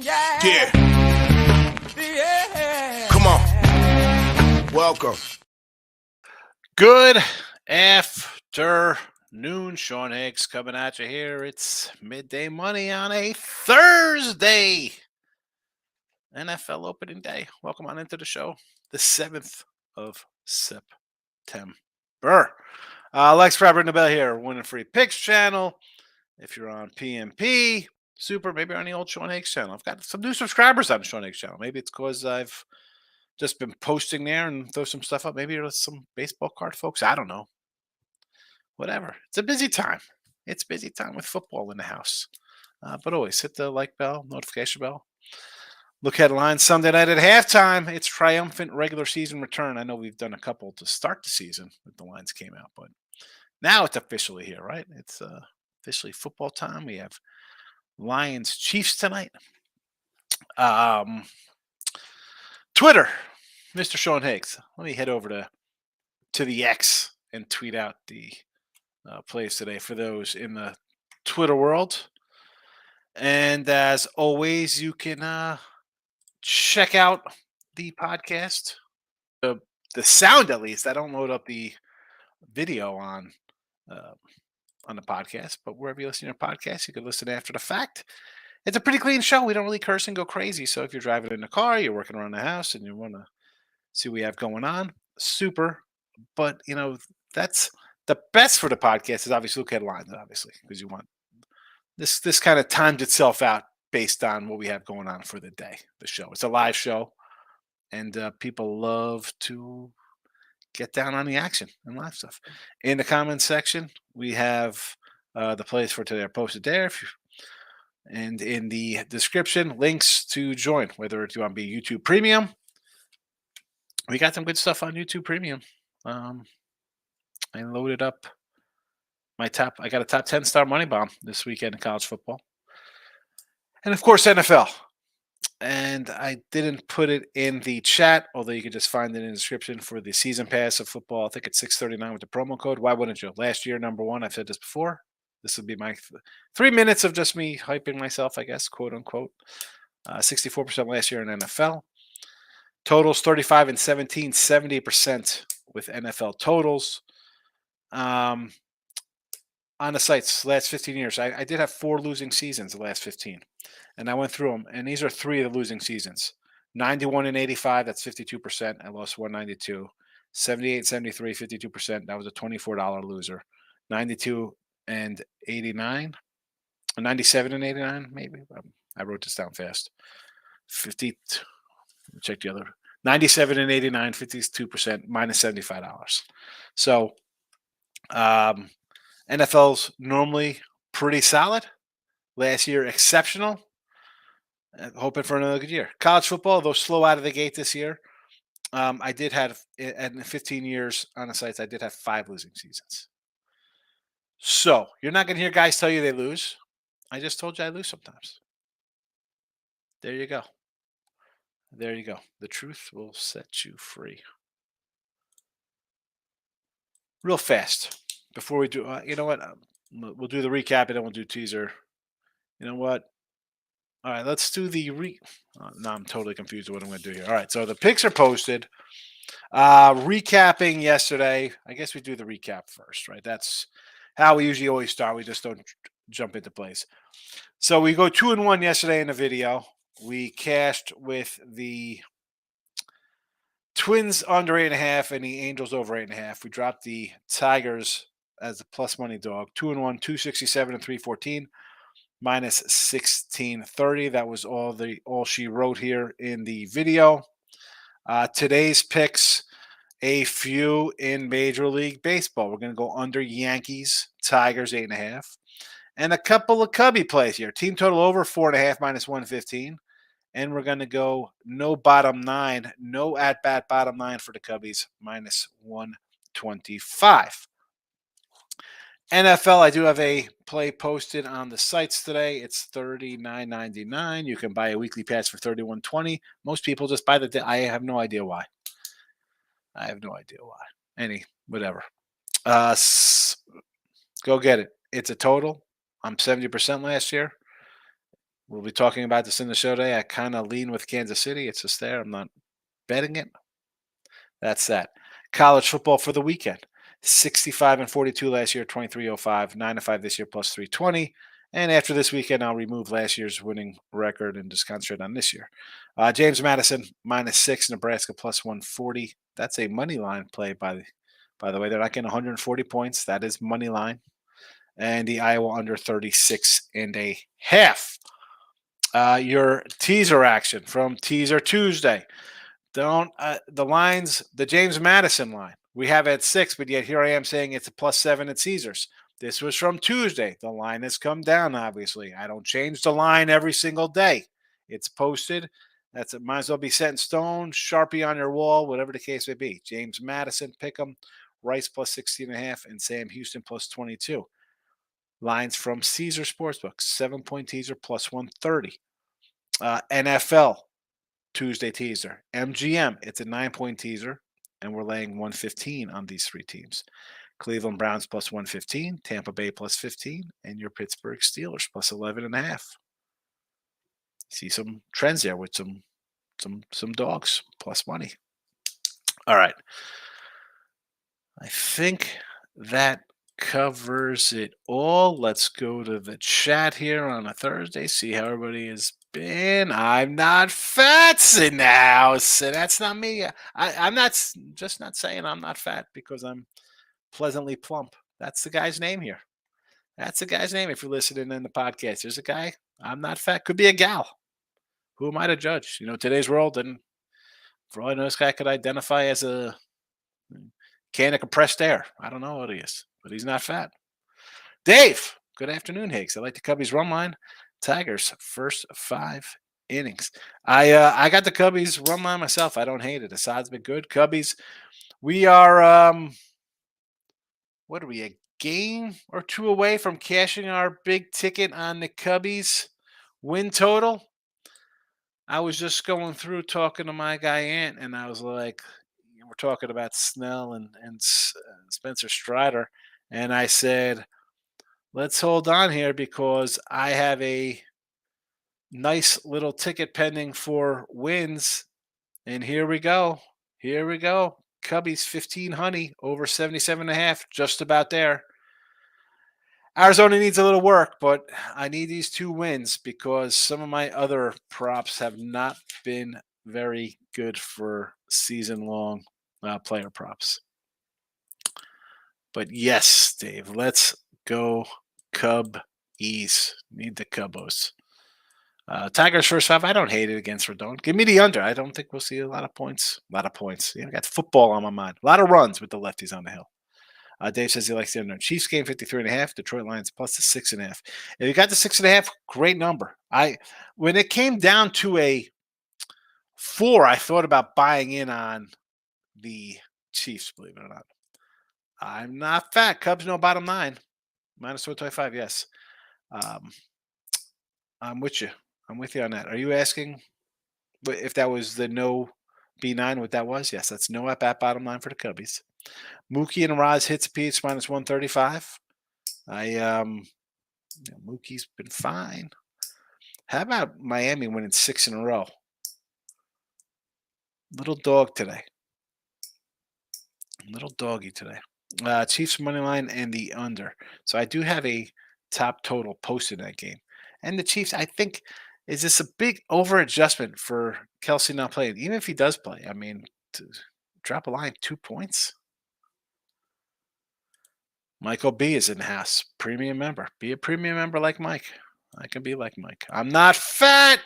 Yeah. Come on. Welcome. Good afternoon, Sean Higgs coming at you here. It's midday money on a Thursday. NFL opening day. Welcome on into the show. The 7th of September. Lex Crabber in the bell here, Winning Free Picks channel. If you're on PMP, super, maybe on the old Sean Higgs channel. I've got some new subscribers on the Sean Higgs channel. Maybe it's because I've just been posting there and throw some stuff up. Maybe there's some baseball card folks. I don't know. Whatever. It's a busy time. It's busy time with football in the house. But always hit the like bell, notification bell. Look headlines Sunday night at halftime. It's triumphant regular season return. I know we've done a couple to start the season when the lines came out, but now it's officially here, right? It's officially football time. We have Lions Chiefs tonight. Twitter, Mr. Sean Higgs. Let me head over to the X and tweet out the plays today for those in the Twitter world. And as always, you can check out the podcast, the sound at least. I don't load up the video on the podcast, but wherever you listen to your podcast, you can listen after the fact. It's a pretty clean show. We don't really curse and go crazy. So if you're driving in the car, you're working around the house, and you want to see what we have going on, super. But that's the best for the podcast is obviously look headlines, obviously, because you want this kind of timed itself out based on what we have going on for the day, the show. It's a live show, and people love to get down on the action and live stuff. In the comments section, we have the plays for today are posted there. And in the description, links to join, whether you want to be YouTube Premium. We got some good stuff on YouTube Premium. I loaded up I got a top 10 star money bomb this weekend in college football. And of course, NFL. And I didn't put it in the chat, although you can just find it in the description for the season pass of football. I think it's $6.39 with the promo code. Why wouldn't you? Last year, number one, I've said this before. This would be my 3 minutes of just me hyping myself, I guess, quote unquote. 64% last year in NFL. Totals 35 and 17, 70% with NFL totals. On the sites, last 15 years, I did have 4 losing seasons the last 15. And I went through them, and these are 3 of the losing seasons. 91 and 85, that's 52%. I lost 192. 78 73, 52%. That was a $24 loser. 92 and 89. 97 and 89, maybe. I wrote this down fast. 50. Check the other. 97 and 89, 52%, minus $75. So, NFL's normally pretty solid. Last year, exceptional. Hoping for another good year. College football, though slow out of the gate this year, I did have, in 15 years on the sites, I did have 5 losing seasons. So you're not going to hear guys tell you they lose. I just told you I lose sometimes. There you go. There you go. The truth will set you free. Real fast. Before we do, you know what? We'll do the recap and then we'll do teaser. You know what? All right, let's do the no, I'm totally confused with what I'm going to do here. All right, so the picks are posted. Recapping yesterday. I guess we do the recap first, right? That's how we usually always start. We just don't jump into place. So we go 2-1 yesterday in the video. We cashed with the Twins under 8.5 and the Angels over 8.5. We dropped the Tigers as a plus money dog. 2-1, 267 and 314. Minus 1630. That was all she wrote here in the video. Today's picks, a few in Major League Baseball. We're going to go under Yankees, Tigers 8.5. And a couple of Cubby plays here. Team total over 4.5 minus 115. And we're going to go no bottom 9, no at-bat bottom 9 for the Cubbies, minus 125. NFL, I do have a play posted on the sites today. It's $39.99. You can buy a weekly pass for $31.20. Most people just buy the day. I have no idea why. Whatever. Go get it. It's a total. I'm 70% last year. We'll be talking about this in the show today. I kind of lean with Kansas City. It's just there. I'm not betting it. That's that. College football for the weekend. 65-42 last year, 23-05, 9-5 this year, plus 320. And after this weekend, I'll remove last year's winning record and just concentrate on this year. James Madison -6, Nebraska plus 140. That's a money line play by the way. They're not getting 140 points. That is money line. And the Iowa under 36.5. Your teaser action from Teaser Tuesday. Don't the lines, the James Madison line. We have at 6, but yet here I am saying it's a +7 at Caesars. This was from Tuesday. The line has come down, obviously. I don't change the line every single day. It's posted. It might as well be set in stone, Sharpie on your wall, whatever the case may be. James Madison, pick 'em. Rice plus 16.5, and Sam Houston plus 22. Lines from Caesar Sportsbook, 7-point teaser plus 130. NFL Tuesday teaser. MGM, it's a 9-point teaser, and we're laying 115 on these three teams. Cleveland Browns plus 115, Tampa Bay plus 15, and your Pittsburgh Steelers plus 11.5. See some trends there with some dogs plus money. All right. I think that covers it all. Let's go to the chat here on a Thursday, see how everybody has been. I'm not fat in the house, and that's not me. I'm not just not saying I'm not fat because I'm pleasantly plump. That's the guy's name here. That's the guy's name if you're listening in the podcast. There's a guy. I'm not fat. Could be a gal. Who am I to judge? Today's world, and for all I know, this guy could identify as a can of compressed air. I don't know what he is, but he's not fat. Dave, good afternoon, Higgs. I like the Cubbies run line. Tigers first 5 innings. I got the Cubbies run line myself. I don't hate it. Assad's been good. Cubbies. We are what are we, a game or two away from cashing our big ticket on the Cubbies win total? I was just going through talking to my guy Ant, and I was like, we're talking about Snell and Spencer Strider, and I said, let's hold on here because I have a nice little ticket pending for wins, and here we go. Here we go. Cubbies 15 honey over 77.5, just about there. Arizona needs a little work, but I need these 2 wins because some of my other props have not been very good for season-long player props. But yes, Dave, let's go Cubbies. Need the Cubos. Tigers first 5. I don't hate it against Rodon. Give me the under. I don't think we'll see a lot of points. A lot of points. I got football on my mind. A lot of runs with the lefties on the hill. Dave says he likes the under. Chiefs game 53.5. Detroit Lions plus the 6.5. If you got the 6.5, great number. When it came down to a 4, I thought about buying in on the Chiefs, believe it or not. I'm not fat. Cubs no bottom 9. Minus 125, yes. I'm with you. I'm with you on that. Are you asking if that was the no B9, what that was? Yes, that's no at bat bottom 9 for the Cubbies. Mookie and Raz hits apiece minus 135. Mookie's been fine. How about Miami winning 6 in a row? Little dog today. Little doggy today. Chiefs money line and the under. So I do have a top total posted in that game. And the Chiefs, I think, is this a big over adjustment for Kelsey not playing? Even if he does play, I mean, to drop a line 2 points. Michael B is in the house. Premium member. Be a premium member like Mike. I can be like Mike. I'm not fat.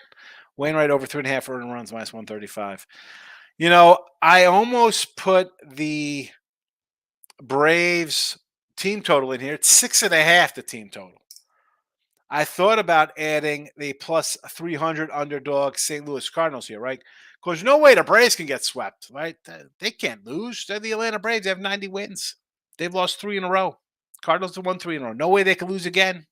Wainwright over 3.5 earned runs minus 135. I almost put the Braves team total in here. It's 6.5 the team total. I thought about adding the plus 300 underdog St. Louis Cardinals here, right? Because no way the Braves can get swept, right? They can't lose. They're the Atlanta Braves. They have 90 wins. They've lost 3 in a row. Cardinals have won 3 in a row. No way they can lose again.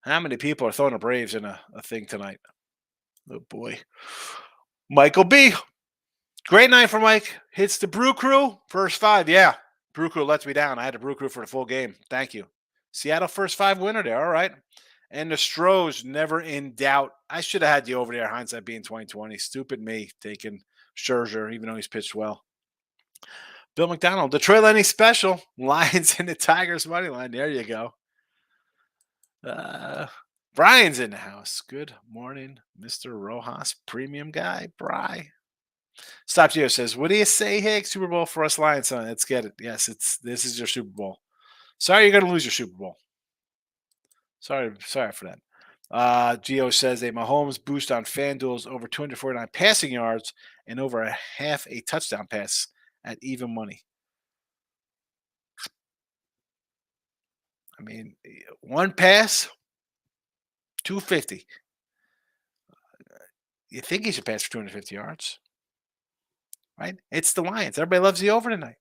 How many people are throwing the Braves in a thing tonight? Oh, boy. Michael B. Great night for Mike. Hits the Brew Crew. First 5. Yeah. Brew Crew lets me down. I had the Brew Crew for the full game. Thank you. Seattle first 5 winner there. All right. And the Stros never in doubt. I should have had the over there. Hindsight being 2020. Stupid me taking Scherzer, even though he's pitched well. Bill McDonald, Detroit Lightning special. Lions and the Tigers money line. There you go. Brian's in the house. Good morning, Mr. Rojas, premium guy. Bry. Stop Geo says, what do you say, Higgs? Super Bowl for us Lions, son. Let's get it. Yes, this is your Super Bowl. Sorry you're gonna lose your Super Bowl. Sorry for that. Gio says a Mahomes boost on FanDuel's over 249 passing yards and over a half a touchdown pass at even money. I mean, one pass, 250. You think he should pass for 250 yards, right? It's the Lions. Everybody loves the over tonight.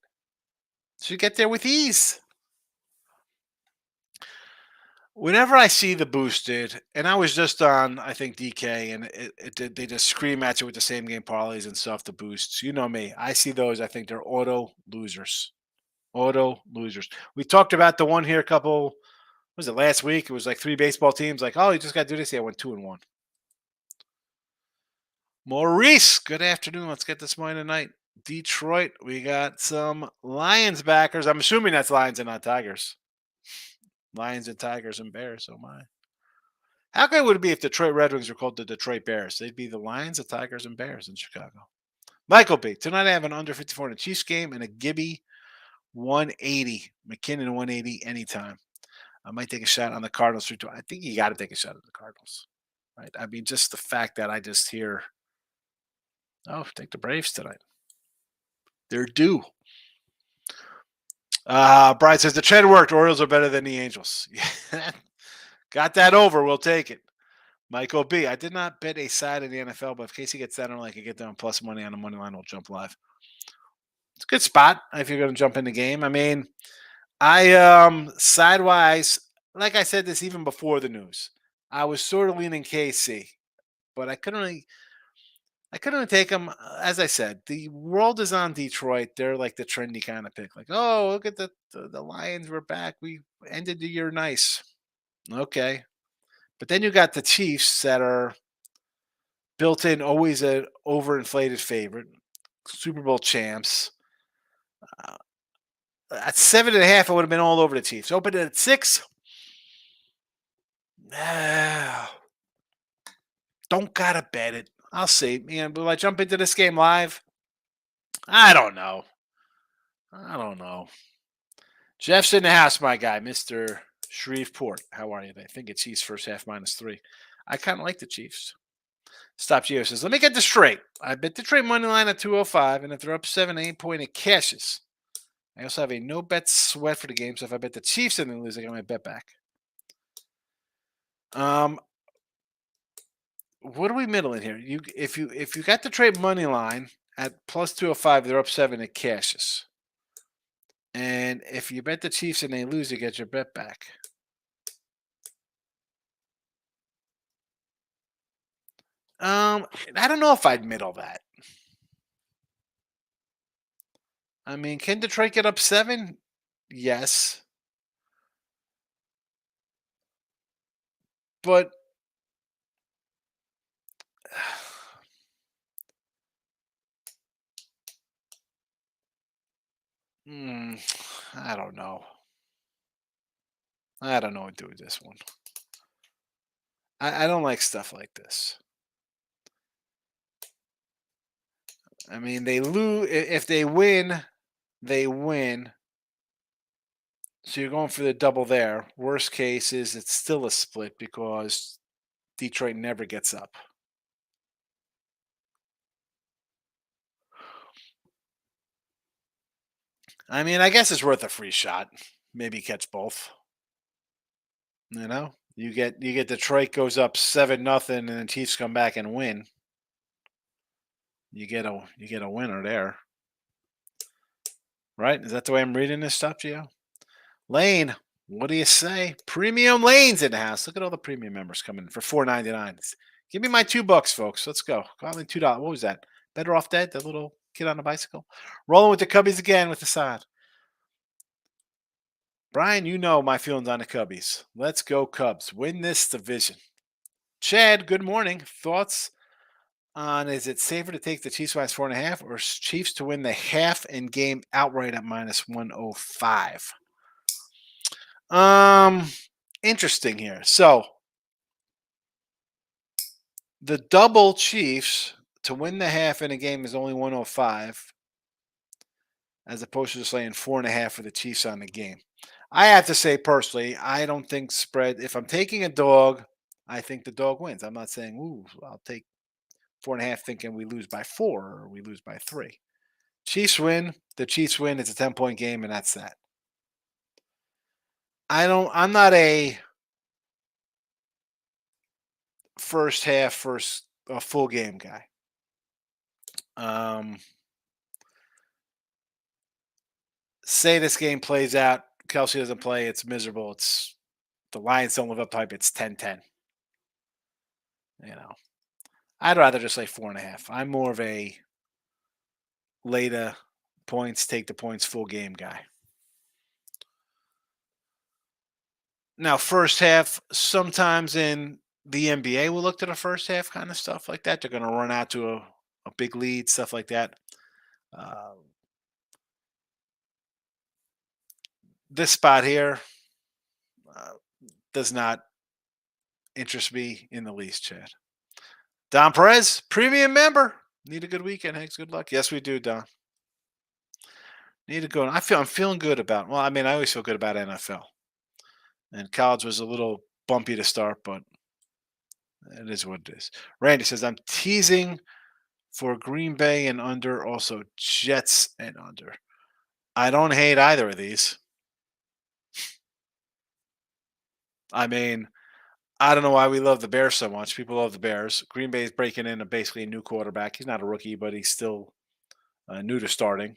Should get there with ease. Whenever I see the boosted, and I was just on, I think DK, and they just scream at you with the same game parlays and stuff. The boosts, you know me. I see those. I think they're auto losers. Auto losers. We talked about the one here a couple. Was it last week? It was like 3 baseball teams. Like, oh, you just got to do this. Yeah, I went 2-1. Maurice, good afternoon. Let's get this morning tonight. Detroit, we got some Lions backers. I'm assuming that's Lions and not Tigers. Lions and Tigers and Bears. Oh my! How good would it be if Detroit Red Wings were called the Detroit Bears? They'd be the Lions, the Tigers, and Bears in Chicago. Michael B. Tonight I have an under 54 in the Chiefs game and a Gibby 180. McKinnon 180 anytime. I might take a shot on the Cardinals. I think you got to take a shot at the Cardinals. Right? I mean, just the fact that I just hear, oh, take the Braves tonight. They're due. Brian says the trade worked. Orioles are better than the Angels. Got that over. We'll take it. Michael B. I did not bet a side in the NFL, but if Casey gets that, I can get them plus money on the money line. We'll jump live. It's a good spot if you're going to jump in the game. I mean, I sidewise, like I said this even before the news, I was sort of leaning KC, but I couldn't really take them. As I said, the world is on Detroit. They're like the trendy kind of pick. Like, oh, look at the Lions. We're back. We ended the year nice. Okay. But then you got the Chiefs that are built in, always an overinflated favorite, Super Bowl champs. At 7.5, I would have been all over the Chiefs. Opened it at 6. Don't gotta bet it. I'll see. Man, will I jump into this game live? I don't know. Jeff's in the house, my guy, Mr. Shreveport. How are you? I think it's Chiefs first half -3. I kind of like the Chiefs. Stop Geo says, let me get this straight. I bet Detroit money line at 205, and if they're up 7-8 point, it cashes. I also have a no bet sweat for the game, so if I bet the Chiefs and they lose, I get my bet back. What are we middling here? If you got the trade money line at plus 205, they're up 7, it cashes. And if you bet the Chiefs and they lose, you get your bet back. I don't know if I'd middle that. I mean, can Detroit get up 7? Yes. But I don't know. I don't know what to do with this one. I don't like stuff like this. I mean, they lose. If they win, they win. So you're going for the double there. Worst case is it's still a split because Detroit never gets up. I mean, I guess it's worth a free shot. Maybe catch both. You know, you get Detroit goes up 7-0, and the Chiefs come back and win. You get a winner there, right? Is that the way I'm reading this stuff, Gio? Lane, what do you say? Premium Lane's in the house. Look at all the premium members coming in for $4.99. Give me my $2, folks. Let's go. Got me $2. What was that? Better Off Dead, the little kid on a bicycle. Rolling with the Cubbies again with the side. Brian, you know my feelings on the Cubbies. Let's go Cubs. Win this division. Chad, good morning. Thoughts on is it safer to take the Chiefs minus 4.5 or Chiefs to win the half and game outright at minus 105? Interesting here. So the double Chiefs to win the half in a game is only 105, as opposed to just laying 4.5 for the Chiefs on the game. I have to say personally, I don't think spread. If I'm taking a dog, I think the dog wins. I'm not saying, ooh, I'll take 4.5 thinking we lose by 4 or we lose by 3. Chiefs win. The Chiefs win. It's a 10-point game, and that's that. I'm not a a full game guy. Say this game plays out, Kelsey doesn't play, it's miserable. It's the Lions don't live up to hype. It's 10-10. I'd rather just lay 4.5. I'm more of a later points, take the points, full game guy. Now, first half, sometimes in the NBA, we'll look to the first half kind of stuff like that. They're going to run out to a big lead, stuff like that. This spot here does not interest me in the least, Chad. Don Perez, premium member. Need a good weekend, Higgs. Good luck. Yes, we do, Don. Need to go. I'm feeling good about. Well, I mean, I always feel good about NFL. And college was a little bumpy to start, but it is what it is. Randy says I'm teasing for Green Bay and under, also Jets and under. I don't hate either of these. I mean, I don't know why we love the Bears so much. People love the Bears. Green Bay is breaking in basically a new quarterback. He's not a rookie, but he's still new to starting.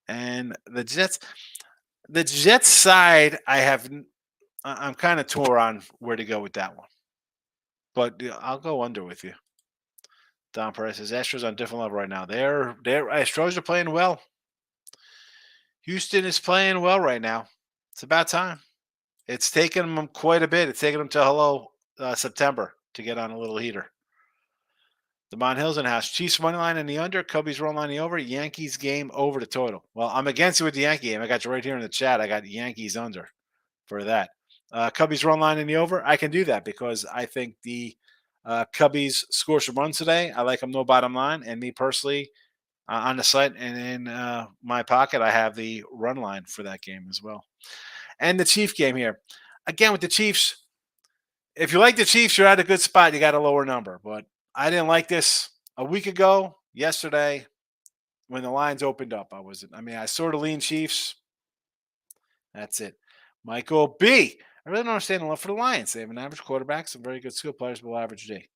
And the Jets side, I'm kind of torn on where to go with that one. But I'll go under with you. Don Perez says Astros on a different level right now. They're Astros are playing well. Houston is playing well right now. It's about time. It's taken them quite a bit. It's taken them to September to get on a little heater. The Mount Hills in the house. Chiefs money line in the under. Cubbies run line in the over. Yankees game over the total. Well, I'm against you with the Yankee game. I got you right here in the chat. I got Yankees under for that. Cubbies run line in the over. I can do that because I think the Cubbies score some runs today. I like them no bottom line. And me personally, on the site and in my pocket, I have the run line for that game as well. And the Chief game here. Again, with the Chiefs, if you like the Chiefs, you're at a good spot. You got a lower number. But I didn't like this a week ago, yesterday, when the lines opened up. I sort of lean Chiefs. That's it. Michael B. I really don't understand the love for the Lions. They have an average quarterback, some very good skill players, below average D.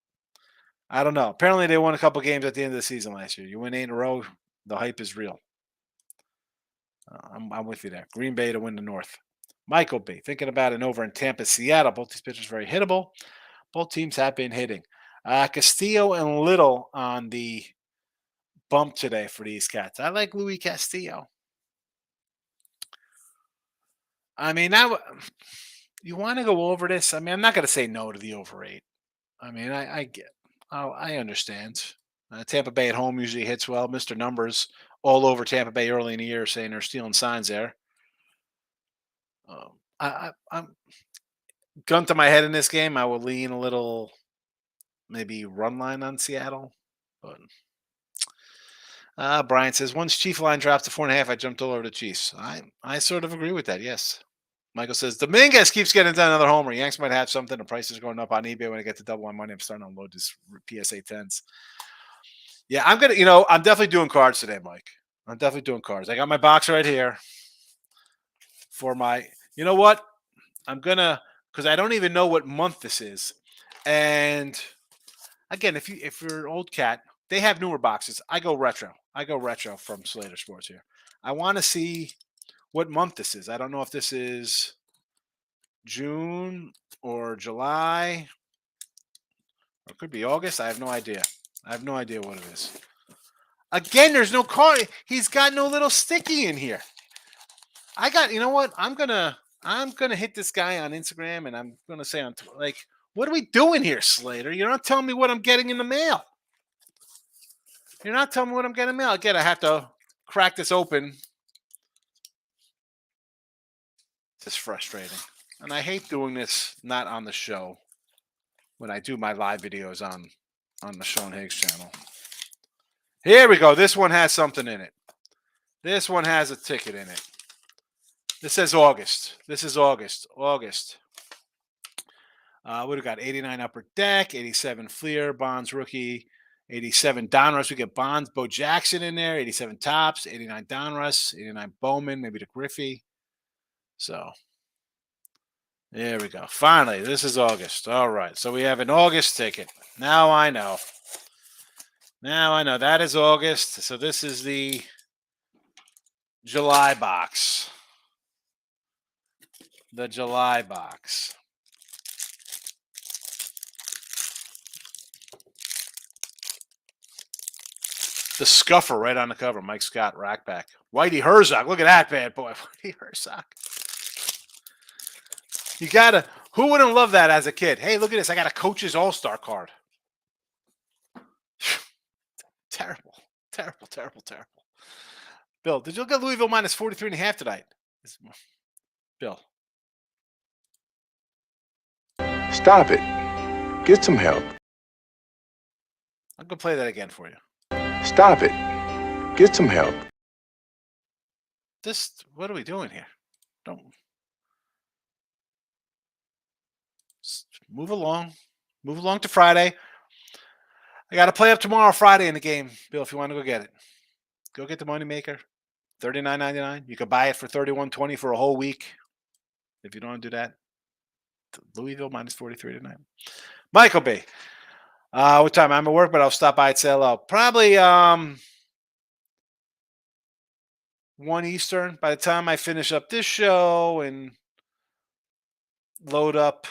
I don't know. Apparently, they won a couple games at the end of the season last year. You win 8 in a row, the hype is real. I'm with you there. Green Bay to win the North. Michael B. Thinking about an over in Tampa, Seattle. Both these pitchers very hittable. Both teams have been hitting. Castillo and Little on the bump today for these cats. I like Louis Castillo. I mean, you want to go over this? I mean, I'm not going to say no to the over 8. I mean, I understand. Tampa Bay at home usually hits well. Mr. Numbers all over Tampa Bay early in the year saying they're stealing signs there. I'm gun to my head in this game. I will lean a little, maybe run line on Seattle. But Brian says once Chief line drops to 4.5, I jumped all over the Chiefs. I sort of agree with that. Yes. Michael says Dominguez keeps getting done another homer. Yanks might have something. The price is going up on eBay when I get to double my money. I'm starting to unload this PSA 10s. Yeah, I'm definitely doing cards today, Mike. I'm definitely doing cards. I got my box right here for my. You know what? I'm gonna because I don't even know what month this is. And again, if you're an old cat, they have newer boxes. I go retro. From Slater Sports here. I want to see what month this is. I don't know if this is June or July. Or it could be August. I have no idea. I have no idea what it is. Again, there's no card. He's got no little sticky in here. You know what? I'm going to I'm gonna hit this guy on Instagram, and I'm gonna say on like, what are we doing here, Slater? You're not telling me what I'm getting in the mail. You're not telling me what I'm getting in the mail. Again, I have to crack this open. It's frustrating, and I hate doing this not on the show when I do my live videos on the Sean Higgs channel. Here we go. This one has something in it. This one has a ticket in it. This says August. This is August. August. What do we got? 89 Upper Deck, 87 Fleer, Bonds rookie, 87 Donruss. We get Bonds, Bo Jackson in there, 87 Tops, 89 Donruss, 89 Bowman, maybe the Griffey. So there we go. Finally, this is August. All right. So we have an August ticket. Now I know. Now I know. That is August. So this is the July box. The July box. The scuffer right on the cover. Mike Scott, rackback. Whitey Herzog. Look at that bad boy. Whitey Herzog. You gotta. Who wouldn't love that as a kid? Hey, look at this. I got a coach's all-star card. Terrible. Terrible, terrible, terrible. Bill, did you look at Louisville minus 43.5 tonight? Bill. Stop it. Get some help. I'm gonna play that again for you. Stop it. Get some help. What are we doing here? Don't move along. Move along to Friday. I got to play up tomorrow, Friday in the game, Bill. If you want to go get it, go get the moneymaker. $39.99. You could buy it for $31.20 for a whole week. If you don't want to do that, Louisville minus 43 tonight. Michael B. What time? I'm at work, but I'll stop by and say hello. Probably 1 Eastern. By the time I finish up this show and load up,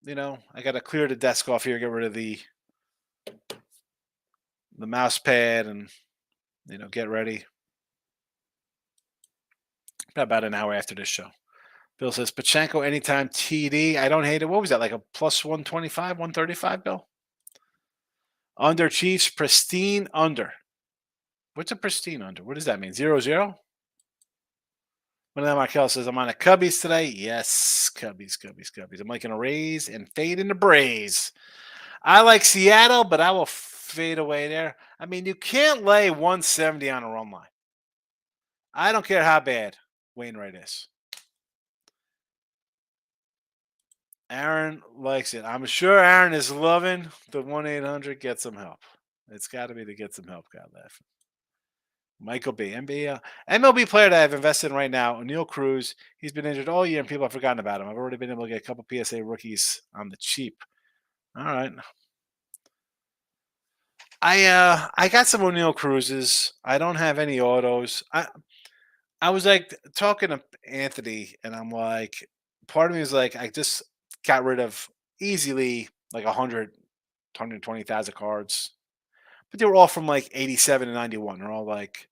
I got to clear the desk off here, get rid of the mouse pad, and get ready. About an hour after this show. Bill says Pachenko anytime TD. I don't hate it. What was that, like a plus 125, 135, Bill? Under Chiefs, pristine under. What's a pristine under? What does that mean? 0-0? One of them, Markel says, I'm on a Cubbies today. Yes, Cubbies. I'm liking a Rays and fade into Braves. I like Seattle, but I will fade away there. I mean, you can't lay 170 on a run line. I don't care how bad Wainwright is. Aaron likes it. I'm sure Aaron is loving the 1-800 get some help. It's got to be to get some help. God laughing. Michael B. MLB player that I've invested in right now, O'Neal Cruz. He's been injured all year and people have forgotten about him. I've already been able to get a couple PSA rookies on the cheap. All right. I got some O'Neal Cruzes. I don't have any autos. I was like talking to Anthony, and I'm like, part of me is like, I just got rid of easily like 120,000 cards, but they were all from like 87 to 91. They're all like,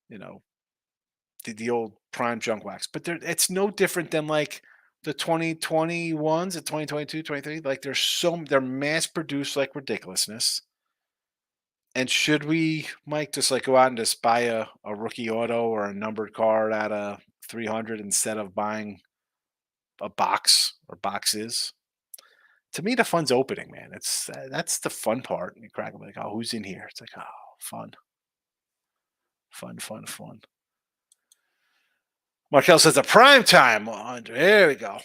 the old prime junk wax, but it's no different than like the 2021s, the 2022, 23. Like they're mass produced like ridiculousness. And should we, Mike, just like go out and just buy a rookie auto or a numbered card at a 300 instead of buying a box or boxes? To me, the fun's opening, man. That's the fun part. You crack them like, oh, who's in here? It's like, oh, fun. Markel says a prime time under. There we go.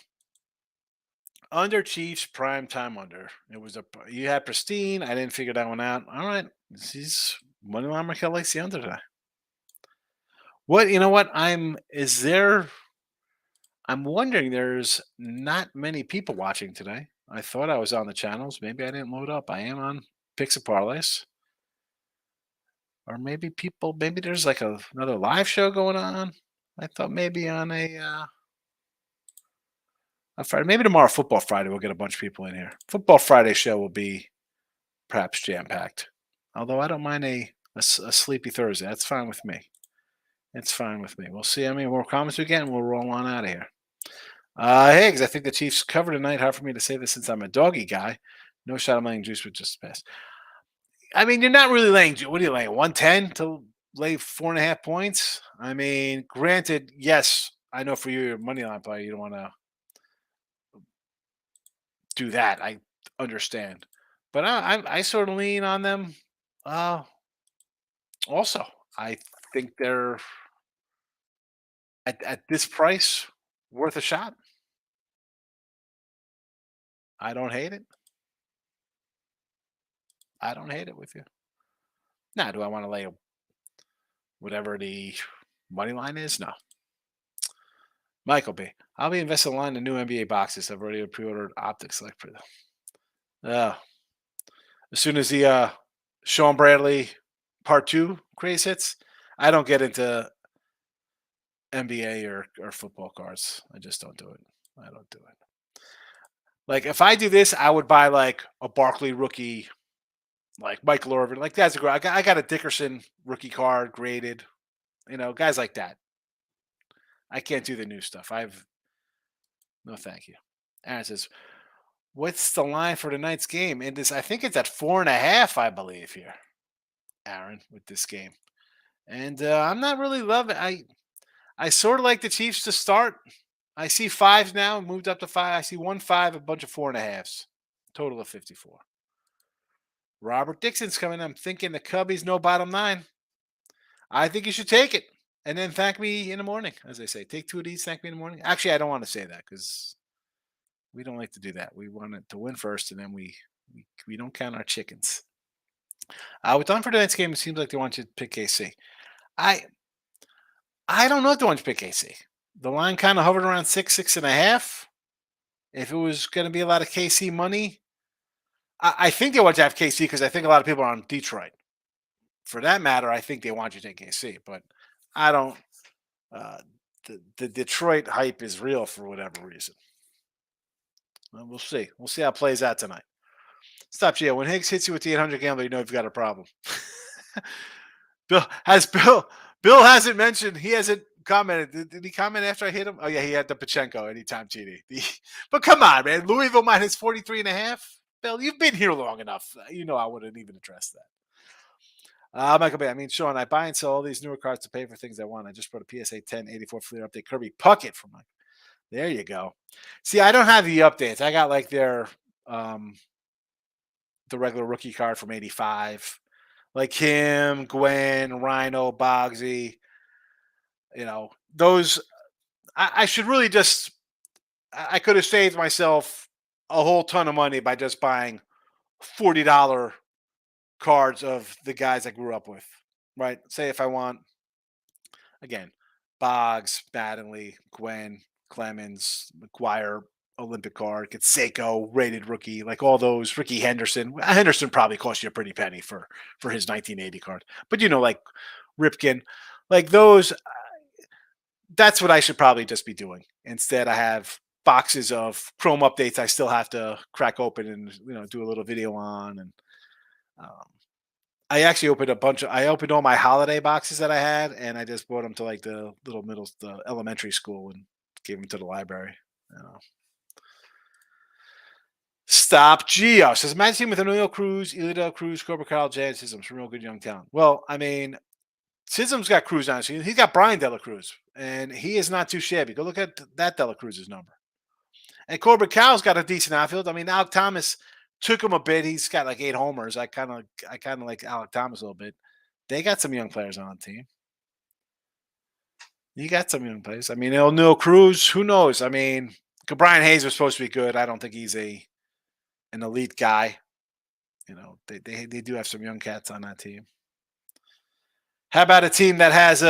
Under Chiefs, prime time under. You had pristine. I didn't figure that one out. All right. He's money line. Markel likes the under today. I'm wondering, there's not many people watching today. I thought I was on the channels. Maybe I didn't load up. I am on Picks and Parlays. Or maybe there's like another live show going on. I thought maybe on a Friday, maybe tomorrow, Football Friday, we'll get a bunch of people in here. Football Friday show will be perhaps jam-packed. Although I don't mind a sleepy Thursday. That's fine with me. It's fine with me. We'll see how many more comments we get, and we'll roll on out of here. Higgs, I think the Chiefs cover tonight. Hard for me to say this since I'm a doggy guy. No shot I'm laying juice with just pass. I mean, you're not really laying. What are you laying? 110 to lay 4.5 points? I mean, granted, yes, I know for you, your money line player, you don't want to do that. I understand, but I sort of lean on them. Uh, Also, I think they're at this price worth a shot. I don't hate it. I don't hate it with you. Now, do I want to lay whatever the money line is? No. Michael B. I'll be investing a line in new NBA boxes. I've already pre-ordered optics select for them. Uh, as soon as the Sean Bradley Part Two craze hits, I don't get into NBA or football cards. I just don't do it. I don't do it. Like if I do this, I would buy like a Barkley rookie, like Michael Irvin. Like that's a great. I got a Dickerson rookie card graded. Guys like that. I can't do the new stuff. No, thank you. Aaron says, "What's the line for tonight's game?" And this, I think it's at 4.5. I believe here, Aaron, with this game. And I'm not really loving. I sort of like the Chiefs to start. I see fives now, moved up to five. I see 1-5, a bunch of 4.5s, total of 54. Robert Dixon's coming. I'm thinking the Cubbies no bottom nine. I think you should take it and then thank me in the morning, as they say. Take two of these, thank me in the morning. Actually, I don't want to say that because we don't like to do that. We want it to win first, and then we don't count our chickens. We're done for tonight's game. It seems like they want you to pick KC. I I don't know if they want you to pick KC. The line kind of hovered around 6.5. If it was going to be a lot of KC money, I think they want you to have KC because I think a lot of people are on Detroit. For that matter, I think they want you to take KC, but I don't. Uh, the Detroit hype is real for whatever reason. Well, we'll see. We'll see how it plays out tonight. Stop, Gio. When Higgs hits you with the 800 gambler, you know you've got a problem. Bill hasn't mentioned. He hasn't commented. Did he comment after I hit him? Oh yeah, he had the Pachenko anytime TD. But come on, man. Louisville minus 43.5. Bill, you've been here long enough. You know I wouldn't even address that. Michael Bay. I mean, Sean, I buy and sell all these newer cards to pay for things I want. I just bought a PSA 10 84 Fleer update Kirby Puckett from Mike. There you go. See, I don't have the updates. I got like the regular rookie card from 85. Like him, Gwen, Rhino, Bogsy. Those I should really just I could have saved myself a whole ton of money by just buying $40 cards of the guys I grew up with. Right? Say if I want again, Boggs, Mattingly, Gwen, Clemens, McGuire, Olympic card, Seiko, rated rookie, like all those. Ricky Henderson. Henderson probably cost you a pretty penny for his 1980 card. But like Ripken, like those. That's what I should probably just be doing. Instead, I have boxes of Chrome updates I still have to crack open and do a little video on. And um, I actually I opened all my holiday boxes that I had, and I just brought them to like the the elementary school and gave them to the library. Stop Geo says imagine team with Emilio Cruz, Elida Cruz, Cobra Kyle, Jan Sism, some real good young talent. Well, I mean, Sism's got Cruz on. He's got Brian Dela Cruz, and he is not too shabby. Go look at that Dela Cruz's number. And Corbett Cow's got a decent outfield. I mean, Alec Thomas took him a bit. He's got like 8 homers. I kind of like Alec Thomas a little bit. They got some young players on the team. You got some young players. I mean, Neil Cruz. Who knows? I mean, Brian Hayes was supposed to be good. I don't think he's an elite guy. They do have some young cats on that team. How about a team that has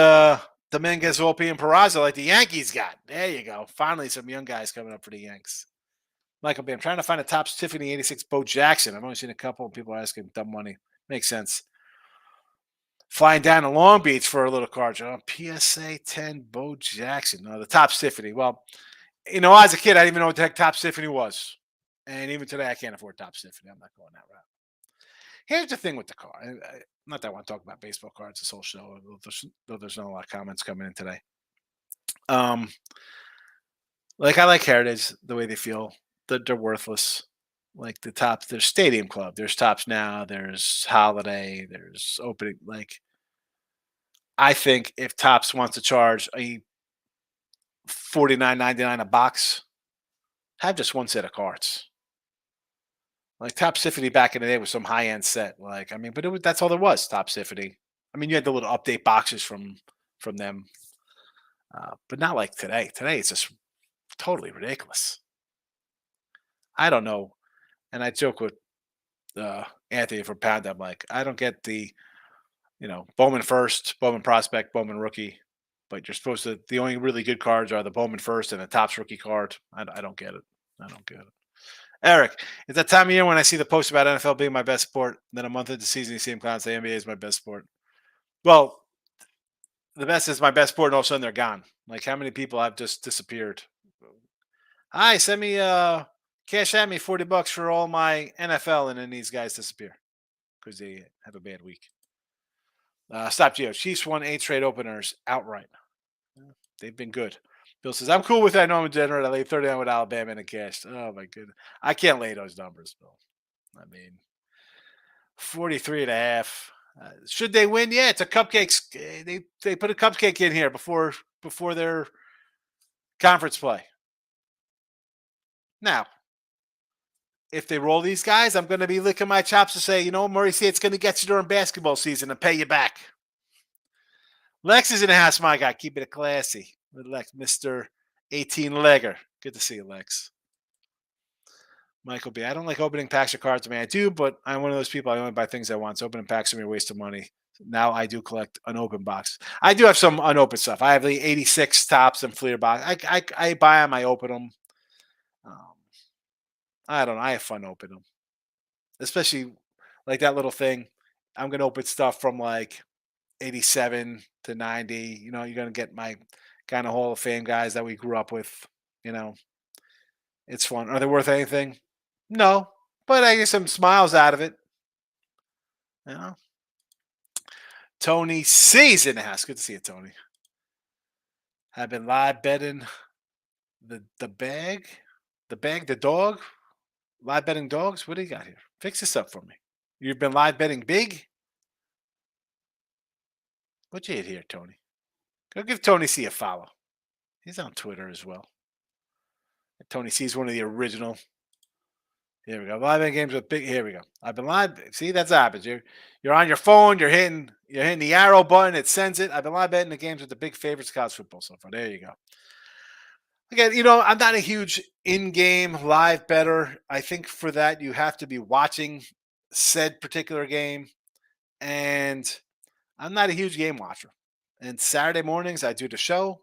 Dominguez, Volpe, and Peraza like the Yankees got? There you go. Finally, some young guys coming up for the Yanks. Michael B. I'm trying to find a top Tiffany 86 Bo Jackson. I've only seen a couple of people asking dumb money. Makes sense. Flying down to Long Beach for a little card. PSA 10 Bo Jackson. No, the top Tiffany. Well, as a kid, I didn't even know what the heck top Tiffany was. And even today, I can't afford top Tiffany. I'm not going that route. Here's the thing with the car. Not that I want to talk about baseball cards this whole show, though there's not a lot of comments coming in today. Um, like I like Heritage the way they feel. They're worthless. Like the tops, there's Stadium Club, there's Tops Now, there's Holiday, there's Opening. Like I think if Tops wants to charge a 49.99 a box, have just one set of cards. Like Topsifity back in the day was some high end set. Like I mean, but that's all there was. Topsifity. I mean, you had the little update boxes from them, but not like today. Today it's just totally ridiculous. I don't know, and I joke with Anthony from Pound. I'm like, I don't get Bowman first, Bowman prospect, Bowman rookie, but you're supposed to. The only really good cards are the Bowman first and the Topps rookie card. I don't get it. I don't get it. Eric, it's that time of year when I see the post about NFL being my best sport. Then a month into the season, you see him clowns say NBA is my best sport. Well, the best is my best sport, and all of a sudden they're gone. Like how many people have just disappeared? Hi, send me cash at me $40 for all my NFL, and then these guys disappear because they have a bad week. Stop Geo. Chiefs won 8 straight openers outright. Yeah, they've been good. Bill says, I'm cool with that. I know I'm a degenerate. I laid 39 with Alabama in a cash. Oh, my goodness. I can't lay those numbers, Bill. I mean, 43 and a half. Should they win? Yeah, it's a cupcakes. They put a cupcake in here before their conference play. Now, if they roll these guys, I'm going to be licking my chops to say, Murray State's going to get you during basketball season and pay you back. Lex is in the house, my guy. Keep it classy. Lex, Mr. 18 legger. Good to see you, Lex. Michael B. I don't like opening packs of cards. I mean, I do, but I'm one of those people. I only buy things I want. So opening packs are a waste of money. Now I do collect unopened boxes. I do have some unopened stuff. I have the 86 Tops and Fleer box. I buy them. I open them. I don't know. I have fun opening them, especially like that little thing. I'm gonna open stuff from like 87 to 90. You're gonna get my kind of Hall of Fame guys that we grew up with. You know, it's fun. Are they worth anything? No, but I get some smiles out of it. You know, Tony C's in the house. Good to see you, Tony. I've been live betting the bag, the dog. Live betting dogs. What do you got here? Fix this up for me. You've been live betting big. What you hit here, Tony? Go give Tony C a follow. He's on Twitter as well. Tony C is one of the original. Here we go. Live betting games with big. Here we go. I've been live. See, that's happens. You're on your phone. You're hitting the arrow button. It sends it. I've been live betting the games with the big favorites of college football so far. There you go. Again, I'm not a huge in-game live better. I think for that you have to be watching said particular game, and I'm not a huge game watcher. And Saturday mornings I do the show.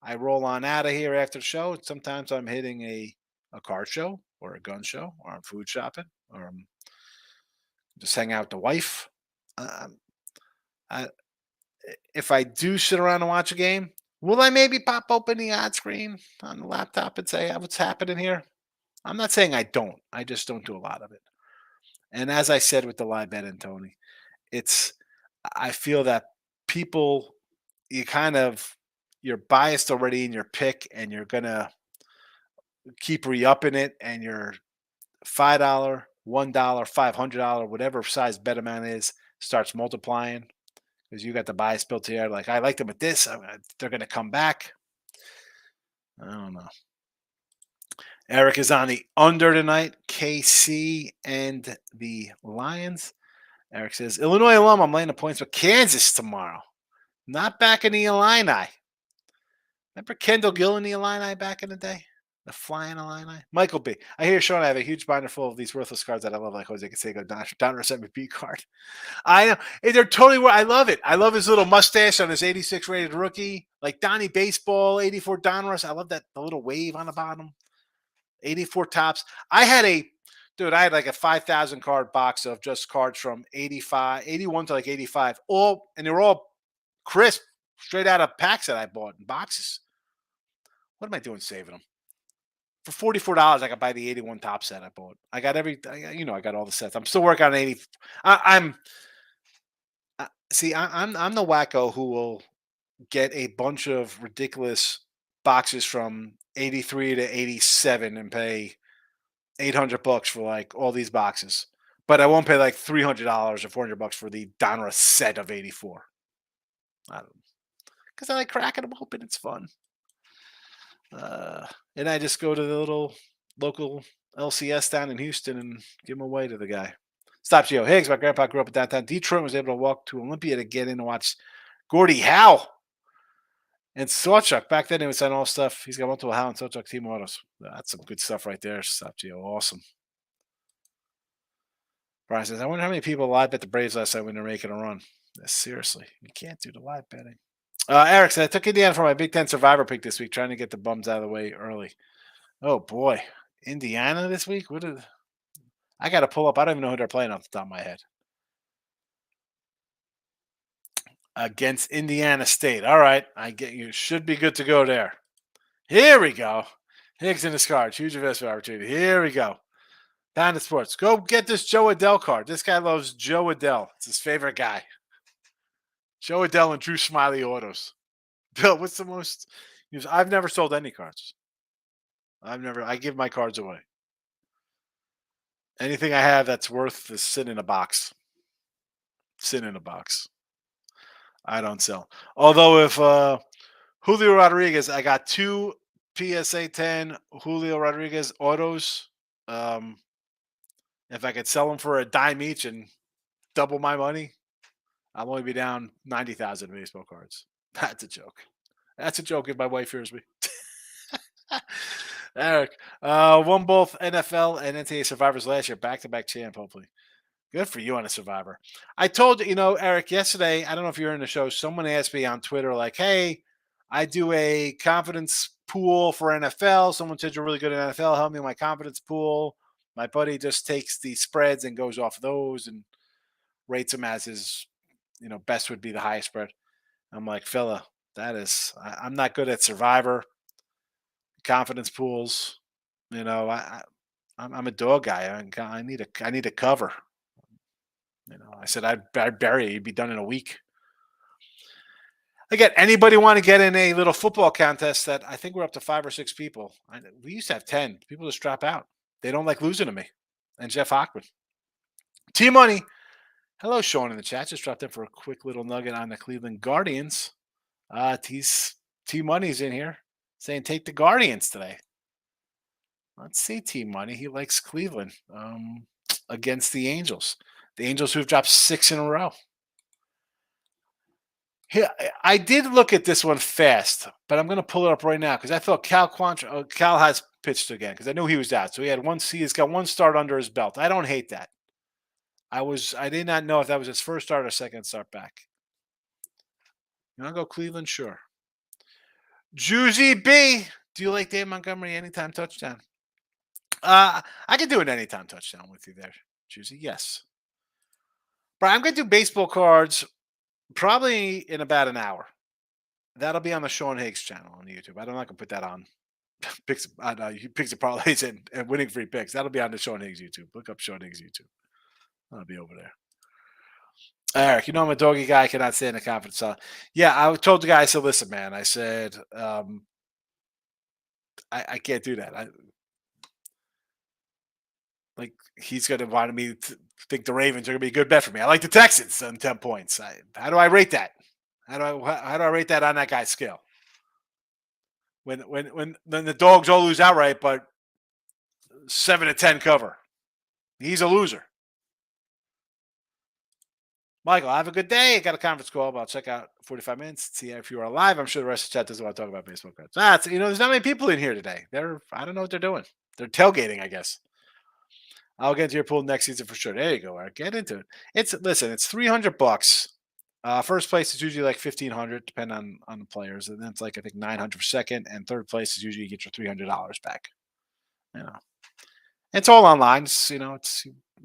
I roll on out of here after the show. Sometimes I'm hitting a car show or a gun show, or I'm food shopping, or I'm just hanging out with the wife. Um, I, if I do sit around and watch a game, will I maybe pop open the ad screen on the laptop and say, what's happening here? I'm not saying I don't. I just don't do a lot of it. And as I said with the live bet and Tony, I feel that people, you're biased already in your pick and you're going to keep re-upping it, and your $5, $1, $500, whatever size bet amount is, starts multiplying because you got the bias built here. Like, I like them at this. They're going to come back. I don't know. Eric is on the under tonight, KC and the Lions. Eric says, Illinois alum, I'm laying the points with Kansas tomorrow. Not back in the Illini. Remember Kendall Gill in the Illini back in the day? The flying Illini? Michael B. I hear Sean, I have a huge binder full of these worthless cards that I love, like Jose Canseco, Donruss MVP card. I know. They're totally, I love it. I love his little mustache on his 86 rated rookie. Like Donnie Baseball, 84 Donruss. I love the little wave on the bottom. 84 Tops. I had like a 5,000 card box of just cards from 81 to like 85. And they were all crisp, straight out of packs that I bought in boxes. What am I doing saving them? For $44, I could buy the 81 top set I bought. I got all the sets. I'm still working on 80. I'm see, I'm the wacko who will get a bunch of ridiculous boxes from 83 to 87 and pay $800 for like all these boxes. But I won't pay like $300 or $400 for the Donruss set of 84. I don't because I like cracking them open. It's fun. And I just go to the little local LCS down in Houston and give them away to the guy. Stop Geo Higgs. My grandpa grew up in downtown Detroit and was able to walk to Olympia to get in and watch Gordie Howe and Sawchuck. Back then, it was on all stuff. He's got multiple Howe and Sawchuck team autos. That's some good stuff right there. Stop Geo. Awesome. Brian says, I wonder how many people live bet the Braves last night when they're making a run. Seriously, you can't do the live betting. Eric said, I took Indiana for my Big Ten Survivor pick this week, trying to get the bums out of the way early. Oh boy, Indiana this week? I got to pull up? I don't even know who they're playing off the top of my head. Against Indiana State. All right, I get you. Should be good to go there. Here we go. Higgs in his card. Huge investment opportunity. Here we go. Down to sports. Go get this Joe Adell card. This guy loves Joe Adell. It's his favorite guy. Joe Adell and Drew Smiley autos. Bill, what's the most? I've never sold any cards. I give my cards away. Anything I have that's worth is sit in a box. Sit in a box. I don't sell. Although if Julio Rodriguez, I got 2 PSA 10 Julio Rodriguez autos. If I could sell them for a dime each and double my money, I'll only be down 90,000 baseball cards. That's a joke. That's a joke if my wife hears me. Eric, won both NFL and NCAA Survivors last year, back-to-back champ, hopefully. Good for you on a Survivor. I told you, Eric, yesterday, I don't know if you're in the show, someone asked me on Twitter, like, hey, I do a confidence pool for NFL. Someone said you're really good at NFL. Help me with my confidence pool. My buddy just takes the spreads and goes off those and rates them as his, best would be the highest spread. I'm like, fella, I'm not good at Survivor, confidence pools. I'm a dog guy. I need a cover. I said I'd bury it. You'd be done in a week. Again, anybody want to get in a little football contest that I think we're up to 5 or 6 people. We used to have 10. People just drop out. They don't like losing to me. And Jeff Hockman. T-Money. Hello, Sean in the chat. Just dropped in for a quick little nugget on the Cleveland Guardians. T-Money's in here saying take the Guardians today. Let's see T-Money. He likes Cleveland against the Angels. The Angels who've dropped 6 in a row. I did look at this one fast, but I'm going to pull it up right now because I thought Cal has pitched again because I knew he was out. So he's got 1 start under his belt. I don't hate that. I did not know if that was his first start or second start back. You want to go Cleveland? Sure. Juicy B. Do you like Dave Montgomery anytime touchdown? I could do an anytime touchdown with you there, Juicy. Yes. But I'm going to do baseball cards probably in about an hour. That'll be on the Sean Higgs channel on YouTube. I'm not going to put that on picks and parlays and winning free picks. That'll be on the Sean Higgs YouTube. Look up Sean Higgs YouTube. I'll be over there. Eric, I'm a doggy guy. I cannot stand the confidence. Yeah, I told the guy, I said, listen, man, I said, I can't do that. He's going to want me to think the Ravens are going to be a good bet for me. I like the Texans on 10 points. How do I rate that? How do I rate that on that guy's scale? When the dogs all lose outright, but 7-10 cover, he's a loser. Michael, have a good day. I got a conference call. I'll check out 45 minutes. See if you are live. I'm sure the rest of the chat doesn't want to talk about baseball cards. There's not many people in here today. I don't know what they're doing. They're tailgating, I guess. I'll get into your pool next season for sure. There you go, Eric. Get into it. It's $300. First place is usually like $1,500, depending on the players, and then it's like I think $900 for second, and third place is usually you get your $300 back. It's all online. It's you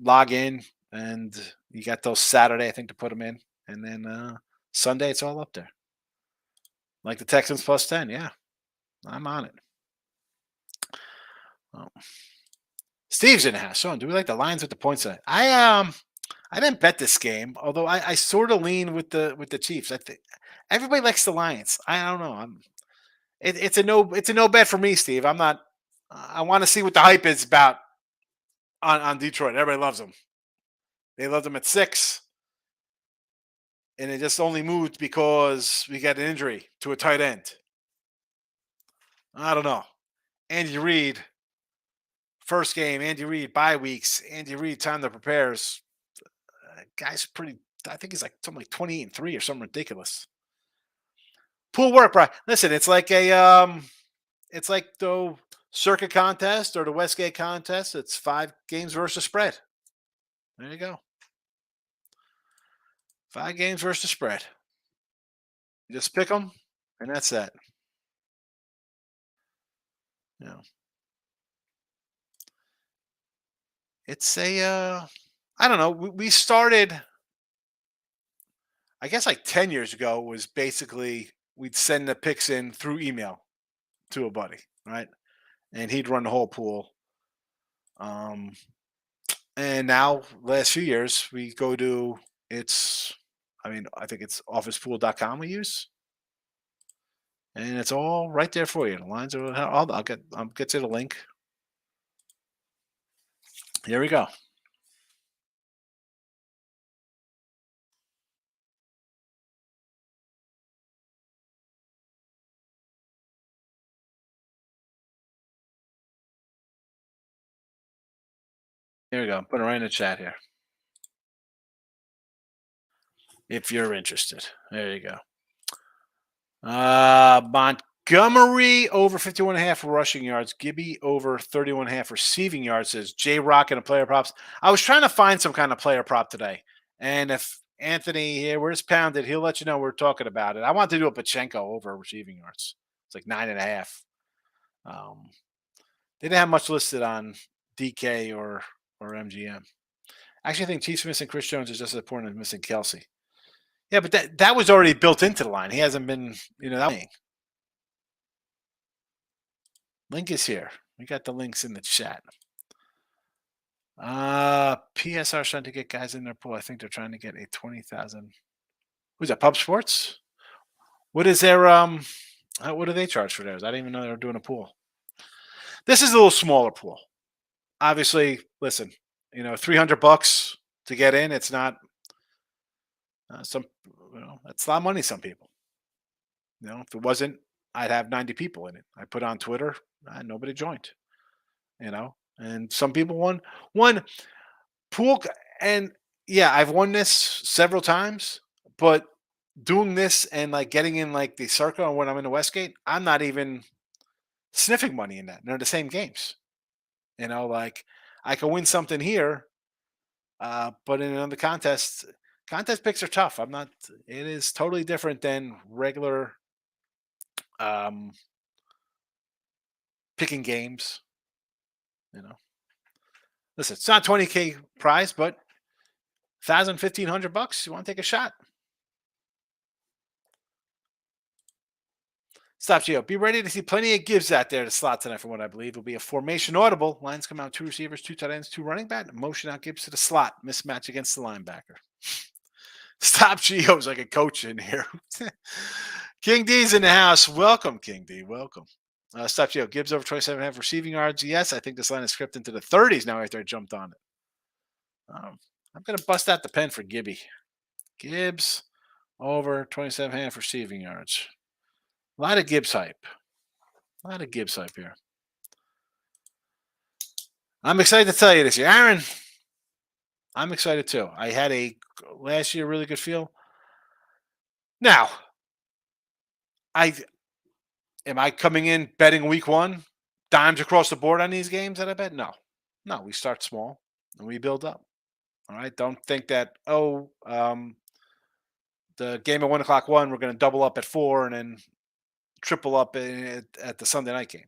log in, and you got those Saturday I think to put them in, and then Sunday it's all up there. Like the Texans +10, yeah, I'm on it. Oh. Steve's in the house. Sean, do we like the Lions with the points tonight? I didn't bet this game, although I sort of lean with the Chiefs. I think everybody likes the Lions. I don't know. It's a no bet for me, Steve. I'm not. I want to see what the hype is about on Detroit. Everybody loves them. They loved them at 6, and it just only moved because we got an injury to a tight end. I don't know. Andy Reid, first game. Andy Reid, bye weeks. Andy Reid, time to prepares. Guy's pretty. I think he's like something like 28-3 or something ridiculous. Pool work, bro. Listen, it's like the circuit contest or the Westgate contest. It's 5 games versus spread. There you go. 5 games versus spread. You just pick them, and that's that. You know, it's I don't know. We started, I guess, like 10 years ago. Was basically we'd send the picks in through email to a buddy, right, and he'd run the whole pool. Um, and now, last few years, we go to it's. I mean, I think it's officepool.com we use, and it's all right there for you. The lines are. I'll get to the link. Here we go. Here we go. Put it right in the chat here. If you're interested. There you go. Montgomery over 51.5 rushing yards. Gibby over 31.5 receiving yards, says J Rock in a player props. I was trying to find some kind of player prop today. And if Anthony here, where's Pounded, he'll let you know we're talking about it. I want to do a Pachenko over receiving yards. It's like 9.5. They didn't have much listed on DK or MGM. Actually, I think Chiefs missing Chris Jones is just as important as missing Kelsey. Yeah, but that was already built into the line. He hasn't been, that link is here. We got the links in the chat. PSR's trying to get guys in their pool. I think they're trying to get a 20,000. Who's that? Pub Sports? What is their what do they charge for theirs? I didn't even know they were doing a pool. This is a little smaller pool. Obviously, listen, $300 to get in. It's not that's a lot of money. Some people, if it wasn't, I'd have 90 people in it. I put on Twitter, nobody joined. And some people won pool, and yeah, I've won this several times, but doing this and like getting in like the circle when I'm in the Westgate, I'm not even sniffing money in that. They're the same games. Like I can win something here, but in another contest picks are tough. It is totally different than regular picking games. Listen, it's not 20K prize, but $1,000, $1,500. You want to take a shot? Stop, Gio. Be ready to see plenty of gives out there to slot tonight from what I believe will be a formation audible. Lines come out 2 receivers, 2 tight ends, 2 running back. Motion out Gibbs to the slot. Mismatch against the linebacker. Stop, Gio's like a coach in here. King D's in the house. Welcome, King D. Welcome. Stop, Gio. Gibbs over 27.5 receiving yards. Yes, I think this line is scripted into the 30s now after I jumped on it. I'm going to bust out the pen for Gibby. Gibbs over 27.5 receiving yards. A lot of Gibbs hype. Here. I'm excited to tell you this year. Aaron, I'm excited too. I had last year really good feel. Now, am I coming in betting week 1? Dimes across the board on these games that I bet? No, we start small and we build up. All right. Don't think that, the game at 1:00 one, we're going to double up at 4 and then triple up at the Sunday night game.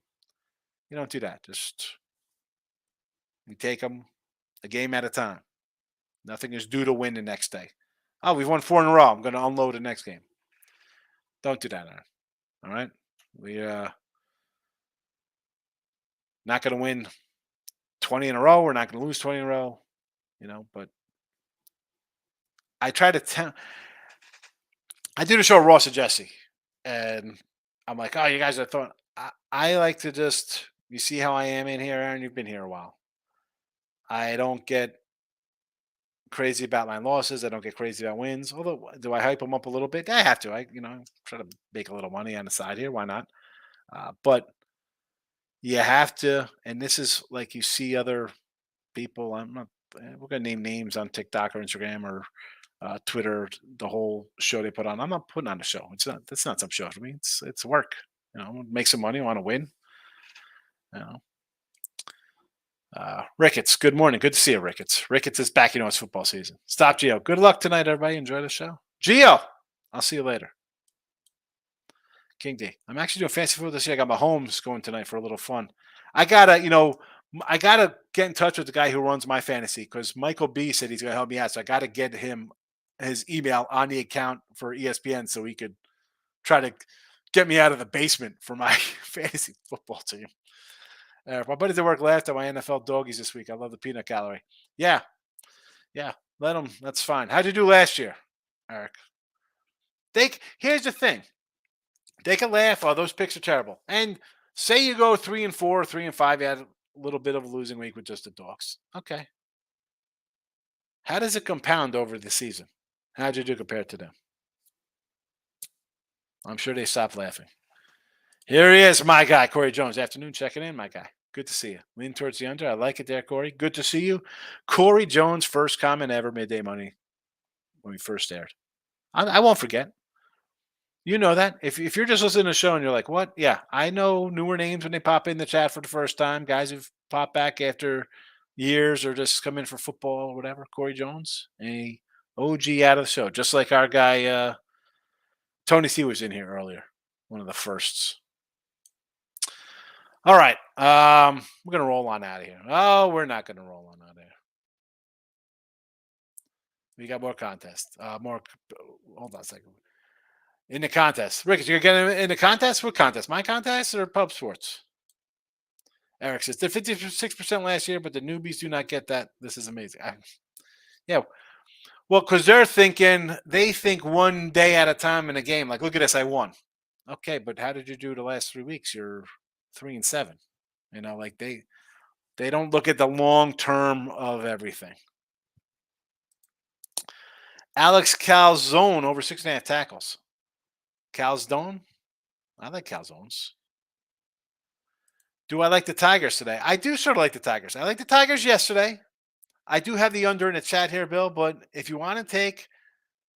You don't do that. Just we take them a game at a time. Nothing is due to win the next day. Oh, we've won 4 in a row. I'm going to unload the next game. Don't do that, Aaron. All right. Not going to win 20 in a row. We're not going to lose 20 in a row, but I try to tell, I do the show Ross and Jesse, and I'm like, oh, you guys are throwing. I like to just, you see how I am in here, Aaron? You've been here a while. I don't get crazy about my losses. I don't get crazy about wins. Although, do I hype them up a little bit? I have to. Try to make a little money on the side here. Why not? But you have to, and this is like you see other people. I'm not. We're gonna name names on TikTok or Instagram or Twitter. The whole show they put on. I'm not putting on a show. It's not. That's not some show to me. It's work. Make some money. I want to win. You know. Ricketts, good morning. Good to see you, Ricketts. Ricketts is back. It's football season. Stop, Gio. Good luck tonight, everybody. Enjoy the show. Gio, I'll see you later. King D. I'm actually doing fancy football this year. I got my homes going tonight for a little fun. I gotta get in touch with the guy who runs my fantasy because Michael B said he's gonna help me out. So I gotta get him his email on the account for ESPN so he could try to get me out of the basement for my fantasy football team. My buddies at work laughed at my NFL doggies this week. I love the peanut gallery. Yeah. Let them. That's fine. How'd you do last year, Eric? Here's the thing. They can laugh. Oh, those picks are terrible. And say you go 3-4, 3-5. You had a little bit of a losing week with just the dogs. Okay. How does it compound over the season? How'd you do compared to them? I'm sure they stopped laughing. Here he is, my guy, Corey Jones. Afternoon, checking in, my guy. Good to see you. Lean towards the under. I like it there, Corey. Good to see you. Corey Jones, first comment ever, Midday Money, when we first aired. I won't forget. You know that. If you're just listening to the show and you're like, what? Yeah, I know newer names when they pop in the chat for the first time. Guys who've popped back after years or just come in for football or whatever. Corey Jones, a OG out of the show. Just like our guy, Tony C was in here earlier. One of the firsts. All right. We're going to roll on out of here. Oh, we're not going to roll on out of here. We got more contests. Hold on a second. In the contest. Rick, you're getting in the contest? What contest? My contest or Pub Sports? Eric says, they're 56% last year, but the newbies do not get that. This is amazing. Yeah. Well, because they think one day at a time in a game. Like, look at this, I won. Okay, but how did you do the last 3 weeks? You're 3-7. Like they don't look at the long term of everything. Alex Calzone over 6.5 tackles. Calzone? I like Calzones. Do I like the Tigers today? I do sort of like the Tigers. I like the Tigers yesterday. I do have the under in the chat here, Bill, but if you want to take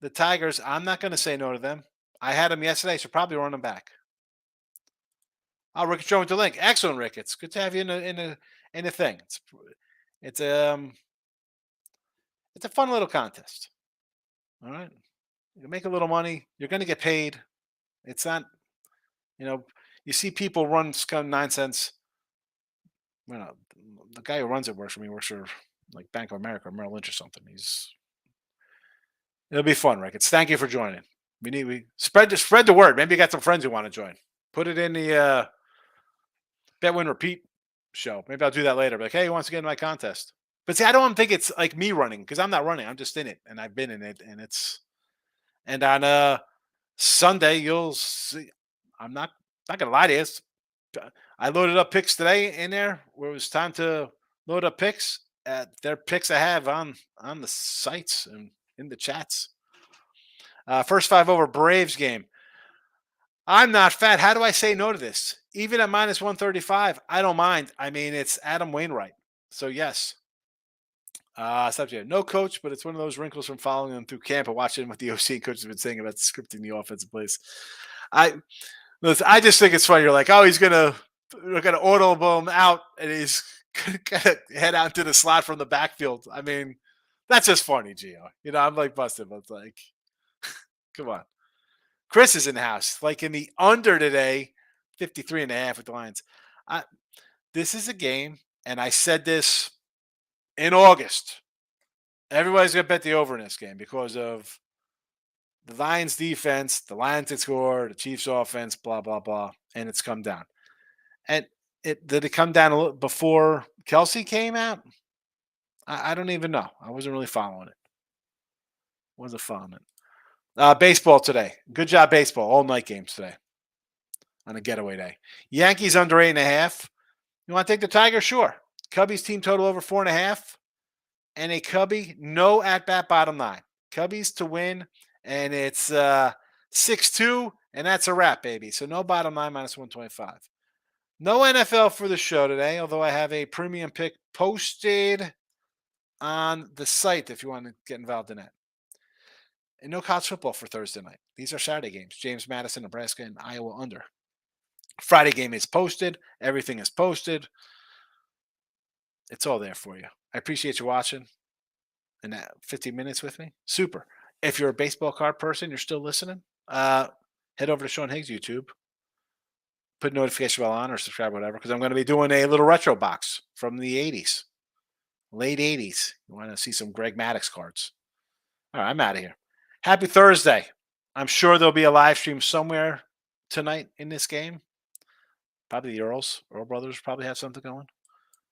the Tigers, I'm not going to say no to them. I had them yesterday, so probably run them back. Oh, Ricketts showing the link. Excellent, Ricketts. Good to have you in the thing. It's a fun little contest. All right. You make a little money. You're going to get paid. It's not, you see people run scum 9 cents. The guy who runs it works for like Bank of America or Merrill Lynch or something. It'll be fun, Ricketts. Thank you for joining. We spread the word. Maybe you got some friends who want to join. Put it in the Bet Win Repeat show. Maybe I'll do that later. Like, hey, who wants to get in my contest? But see, I don't think it's like me running because I'm not running. I'm just in it, and I've been in it, and on Sunday you'll see. I'm not gonna lie to you. I loaded up picks today in there where it was time to load up picks. They're picks I have on the sites and in the chats. First 5 over Braves game. I'm not fat. How do I say no to this? Even at minus 135, I don't mind. I mean, it's Adam Wainwright. So, yes. Subject. No coach, but it's one of those wrinkles from following them through camp and watching what the OC coach has been saying about scripting the offensive plays. I just think it's funny. You're like, oh, we're gonna audible him out, and he's gonna head out to the slot from the backfield. I mean, that's just funny, Gio. I'm like busted, but it's like, come on. Chris is in the house, like in the under today, 53.5 with the Lions. This is a game, and I said this in August. Everybody's going to bet the over in this game because of the Lions defense, the Lions that score, the Chiefs offense, blah, blah, blah, and it's come down. And Did it come down a little before Kelsey came out? I don't even know. I wasn't really following it. Wasn't following it. Baseball today. Good job, baseball. All night games today on a getaway day. Yankees under 8.5. You want to take the Tigers? Sure. Cubbies team total over 4.5. And a Cubby, no at bat bottom line. Cubbies to win, and it's 6-2, and that's a wrap, baby. So no bottom line minus 125. No NFL for the show today, although I have a premium pick posted on the site if you want to get involved in that. And no college football for Thursday night. These are Saturday games. James Madison, Nebraska, and Iowa under. Friday game is posted. Everything is posted. It's all there for you. I appreciate you watching and that 15 minutes with me. Super. If you're a baseball card person, you're still listening, head over to Sean Higgs YouTube. Put notification bell on or subscribe, whatever, because I'm going to be doing a little retro box from the 80s, late 80s. You want to see some Greg Maddux cards. All right, I'm out of here. Happy Thursday. I'm sure there'll be a live stream somewhere tonight in this game. Probably the Earl brothers probably have something going.